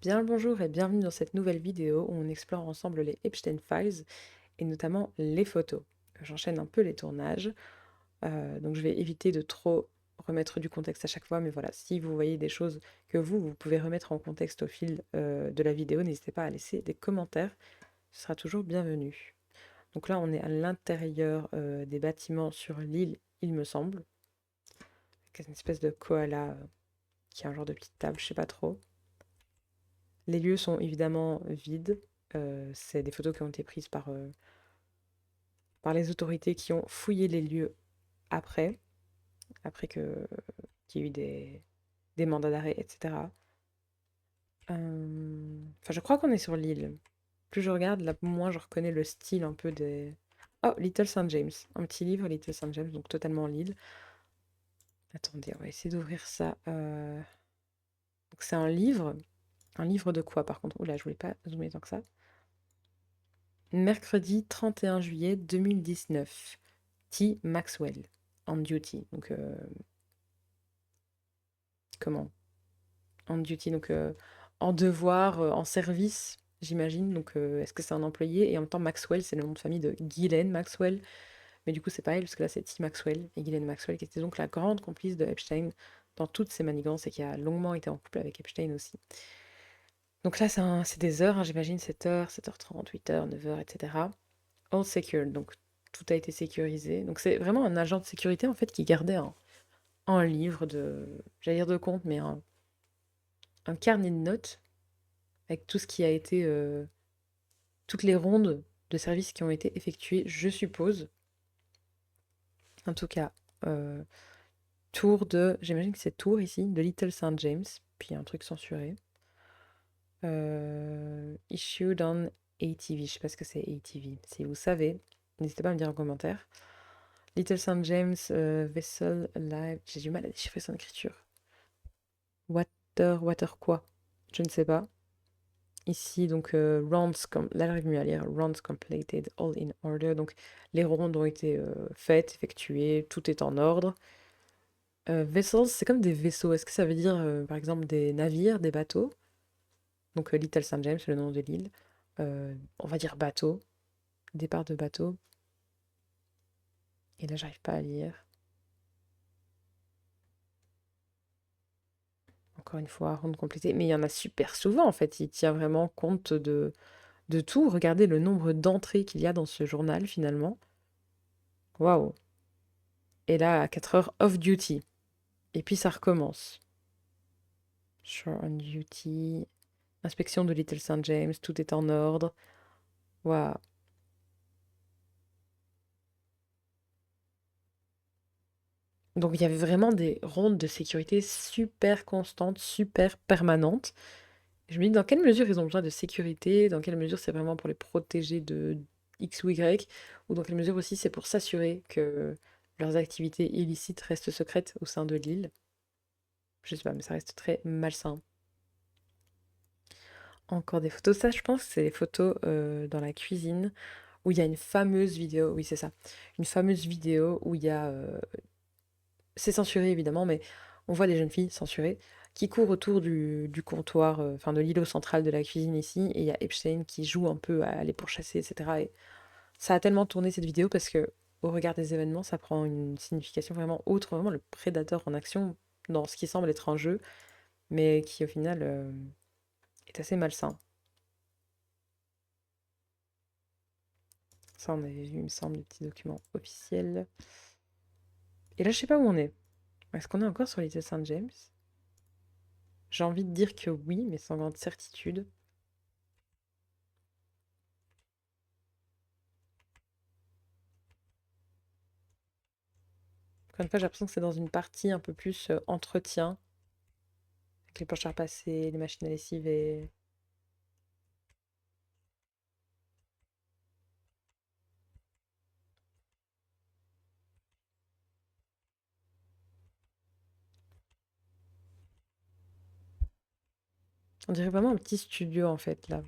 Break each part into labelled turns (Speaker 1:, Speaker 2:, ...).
Speaker 1: Bien le bonjour et bienvenue dans cette nouvelle vidéo où on explore ensemble les Epstein Files et notamment les photos. J'enchaîne un peu les tournages, donc je vais éviter de trop remettre du contexte à chaque fois, mais voilà, si vous voyez des choses que vous pouvez remettre en contexte au fil de la vidéo, n'hésitez pas à laisser des commentaires, ce sera toujours bienvenu. Donc là, on est à l'intérieur des bâtiments sur l'île, il me semble, avec une espèce de koala qui a un genre de petite table, je sais pas trop. Les lieux sont évidemment vides. C'est des photos qui ont été prises par les autorités qui ont fouillé les lieux après, qu'il y ait eu des mandats d'arrêt, etc. Enfin, je crois qu'on est sur l'île. Plus je regarde, là, moins je reconnais le style un peu des... Oh, Little St. James. Un petit livre, Little St. James, donc totalement l'île. Attendez, on va essayer d'ouvrir ça. Donc c'est un livre. Un livre de quoi, par contre? Oula, je voulais pas zoomer tant que ça. Mercredi 31 juillet 2019. T. Maxwell, on duty. Donc, comment? On duty, donc en devoir, en service, j'imagine. Donc, est-ce que c'est un employé? Et en même temps, Maxwell, c'est le nom de famille de Ghislaine Maxwell. Mais du coup, c'est pas elle, parce que là, c'est T. Maxwell. Et Ghislaine Maxwell, qui était donc la grande complice de Epstein dans toutes ses manigances et qui a longuement été en couple avec Epstein aussi. Donc là, c'est des heures, hein, j'imagine, 7h, 7h30, 8h, 9h, etc. All secured, donc tout a été sécurisé. Donc c'est vraiment un agent de sécurité en fait qui gardait un livre de, j'allais dire de compte, mais un carnet de notes avec tout ce qui a été, toutes les rondes de services qui ont été effectuées, je suppose. En tout cas, euh, tour de, j'imagine que c'est tour ici, de Little St. James, puis un truc censuré. Issued on ATV, je sais pas ce que c'est ATV. Si vous savez, n'hésitez pas à me dire en commentaire. Little St. James, Vessel Live. J'ai du mal à déchiffrer son écriture. Water quoi? Je ne sais pas. Ici, donc, là j'arrive mieux à lire. Rounds completed, all in order. Donc, les rondes ont été faites, effectuées, tout est en ordre. Vessels, c'est comme des vaisseaux. Est-ce que ça veut dire, par exemple, des navires, des bateaux? Donc, Little St. James, c'est le nom de l'île. On va dire bateau. Départ de bateau. Et là, j'arrive pas à lire. Encore une fois, ronde complétée. Mais il y en a super souvent, en fait. Il tient vraiment compte de tout. Regardez le nombre d'entrées qu'il y a dans ce journal, finalement. Waouh! Et là, à 4 heures, off duty. Et puis ça recommence. Shore on duty. Inspection de Little St. James, tout est en ordre. Waouh! Donc il y avait vraiment des rondes de sécurité super constantes, super permanentes. Je me dis dans quelle mesure ils ont besoin de sécurité, dans quelle mesure c'est vraiment pour les protéger de X ou Y, ou dans quelle mesure aussi c'est pour s'assurer que leurs activités illicites restent secrètes au sein de l'île. Je sais pas, mais ça reste très malsain. Encore des photos. Ça, je pense que c'est les photos dans la cuisine où il y a une fameuse vidéo. Oui, c'est ça. Une fameuse vidéo où il y a. C'est censuré évidemment, mais on voit des jeunes filles censurées qui courent autour du comptoir, enfin de l'îlot central de la cuisine ici, et il y a Epstein qui joue un peu à aller pourchasser, etc. Et ça a tellement tourné cette vidéo parce que, au regard des événements, ça prend une signification vraiment autre, vraiment le prédateur en action dans ce qui semble être un jeu, mais qui au final est assez malsain. Ça, on avait vu, il me semble, le petit document officiel. Et là, je sais pas où on est. Est-ce qu'on est encore sur l'île Saint James? J'ai envie de dire que oui, mais sans grande certitude. Encore une fois, j'ai l'impression que c'est dans une partie un peu plus entretien, avec les planches à repasser, les machines à lessive et... On dirait vraiment un petit studio en fait, là.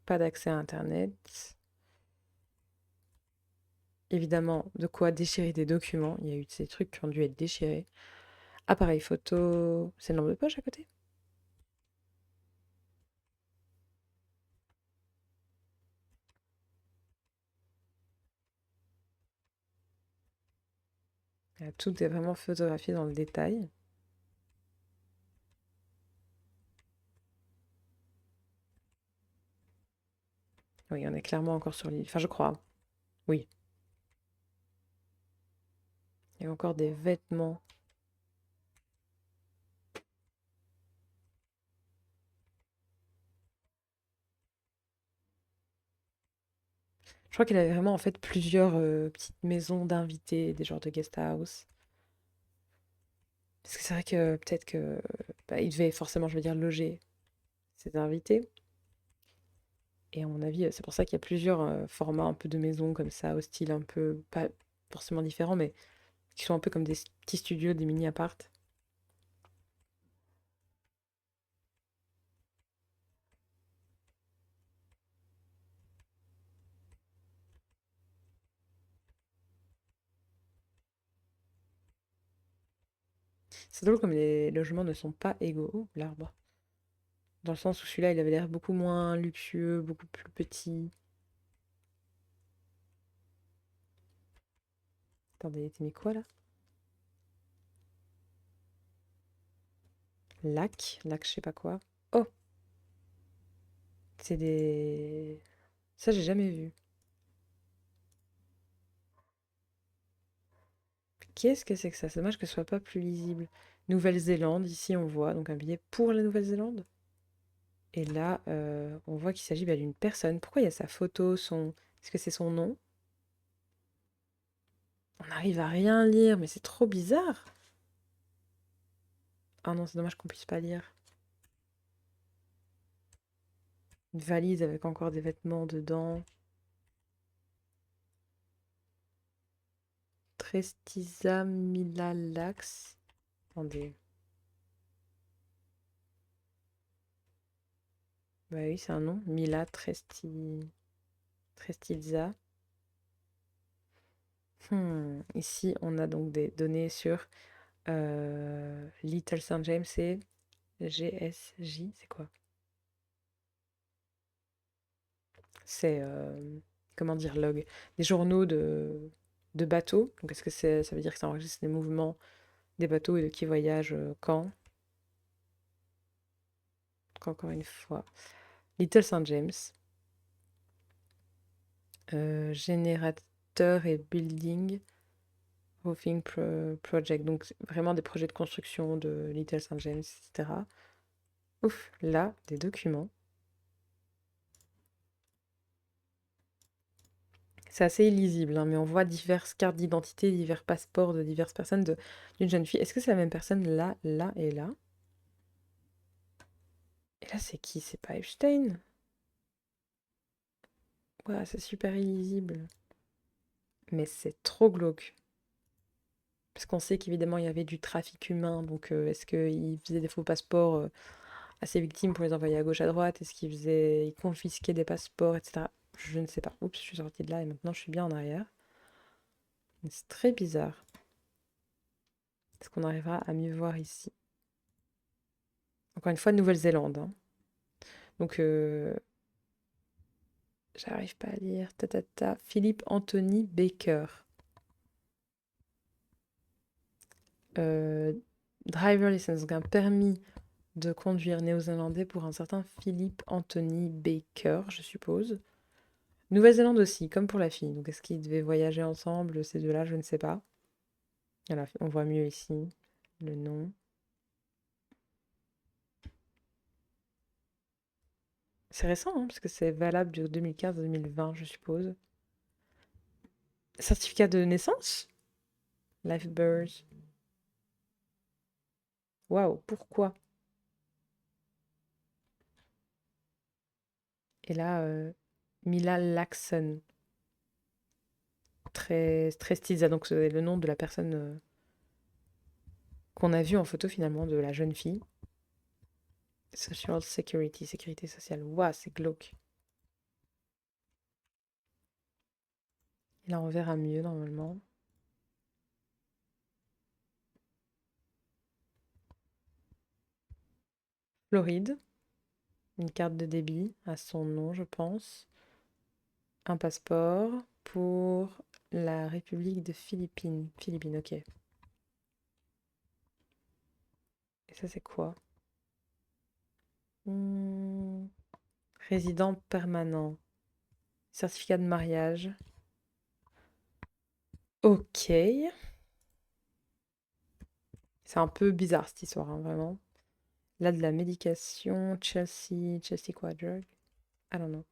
Speaker 1: Pas d'accès à Internet. Évidemment, de quoi déchirer des documents. Il y a eu ces trucs qui ont dû être déchirés. Appareil photo. C'est une lampe de poche à côté? Tout est vraiment photographié dans le détail. Oui, on est clairement encore sur l'île. Enfin, je crois. Oui. Il y a encore des vêtements. Je crois qu'il avait vraiment en fait plusieurs petites maisons d'invités, des genres de guest house. Parce que c'est vrai que peut-être que bah, il devait forcément, je veux dire, loger ses invités. Et à mon avis, c'est pour ça qu'il y a plusieurs formats un peu de maisons comme ça, au style un peu, pas forcément différent, mais qui sont un peu comme des petits studios, des mini-apparts. C'est drôle comme les logements ne sont pas égaux. Oh, l'arbre. Dans le sens où celui-là, il avait l'air beaucoup moins luxueux, beaucoup plus petit. Attendez, t'as mis quoi là? Lac, je sais pas quoi. Oh, c'est des... Ça, j'ai jamais vu. Qu'est-ce que c'est que ça? C'est dommage que ce soit pas plus lisible. Nouvelle-Zélande, ici on voit donc un billet pour la Nouvelle-Zélande. Et là, on voit qu'il s'agit bah, d'une personne. Pourquoi il y a sa photo, son... Est-ce que c'est son nom? On n'arrive à rien lire, mais c'est trop bizarre. Ah non, c'est dommage qu'on puisse pas lire. Une valise avec encore des vêtements dedans. Trestiza Milalax. Attendez. Bah oui, c'est un nom. Trestiza. Ici, on a donc des données sur Little Saint James et GSJ. C'est quoi? C'est, comment dire, log. Des journaux de bateaux. Donc, est-ce que ça veut dire que ça enregistre les mouvements des bateaux et de qui voyage quand? Donc, encore une fois. Little Saint James. Générateur et building. Roofing Project. Donc, c'est vraiment des projets de construction de Little Saint James, etc. Ouf, là, des documents. C'est assez illisible, hein, mais on voit diverses cartes d'identité, divers passeports de diverses personnes d'une jeune fille. Est-ce que c'est la même personne là, là et là? Et là, c'est qui? C'est pas Epstein? Ouais, c'est super illisible. Mais c'est trop glauque. Parce qu'on sait qu'évidemment, il y avait du trafic humain. Donc, est-ce qu'il faisait des faux passeports à ses victimes pour les envoyer à gauche, à droite? Est-ce qu'il faisait... Il confisquait des passeports, etc. Je ne sais pas. Oups, je suis sortie de là et maintenant je suis bien en arrière. Mais c'est très bizarre. Est-ce qu'on arrivera à mieux voir ici? Encore une fois, Nouvelle-Zélande, hein. Donc, j'arrive pas à lire. Philippe Anthony Baker. Euh, Driver license, donc un permis de conduire néo-zélandais pour un certain Philippe Anthony Baker, je suppose. Nouvelle-Zélande aussi, comme pour la fille. Donc, est-ce qu'ils devaient voyager ensemble, ces deux-là? Je ne sais pas. Voilà, on voit mieux ici le nom. C'est récent, hein, parce que c'est valable de 2015 à 2020, je suppose. Certificat de naissance? Life birth. Waouh, pourquoi? Et là, Mila Laxon. Très stylé. Donc, c'est le nom de la personne qu'on a vue en photo, finalement, de la jeune fille. Social Security, sécurité sociale. Waouh, c'est glauque. Et là, on verra mieux, normalement. Floride, une carte de débit à son nom, je pense. Un passeport pour la République de Philippines. Philippines, ok. Et ça, c'est quoi? Hmm, résident permanent. Certificat de mariage. Ok. C'est un peu bizarre cette histoire, hein, vraiment. Là, de la médication. Chelsea. Chelsea quoi, drug? I don't know.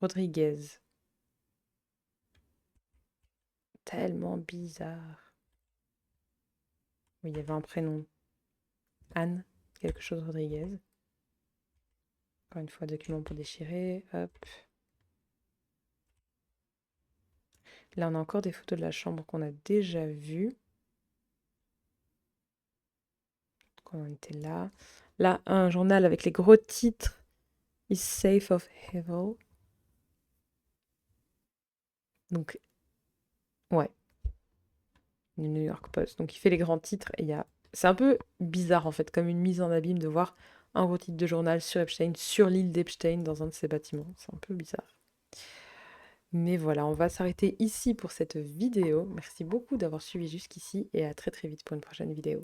Speaker 1: Rodriguez. Tellement bizarre. Oui, il y avait un prénom. Anne. Quelque chose Rodriguez. Encore une fois, document pour déchirer. Hop. Là, on a encore des photos de la chambre qu'on a déjà vues. Quand on était là. Là, un journal avec les gros titres. Is safe of evil. Donc, ouais, le New York Post. Donc, il fait les grands titres et il y a. C'est un peu bizarre en fait, comme une mise en abîme de voir un gros titre de journal sur Epstein, sur l'île d'Epstein, dans un de ses bâtiments. C'est un peu bizarre. Mais voilà, on va s'arrêter ici pour cette vidéo. Merci beaucoup d'avoir suivi jusqu'ici et à très très vite pour une prochaine vidéo.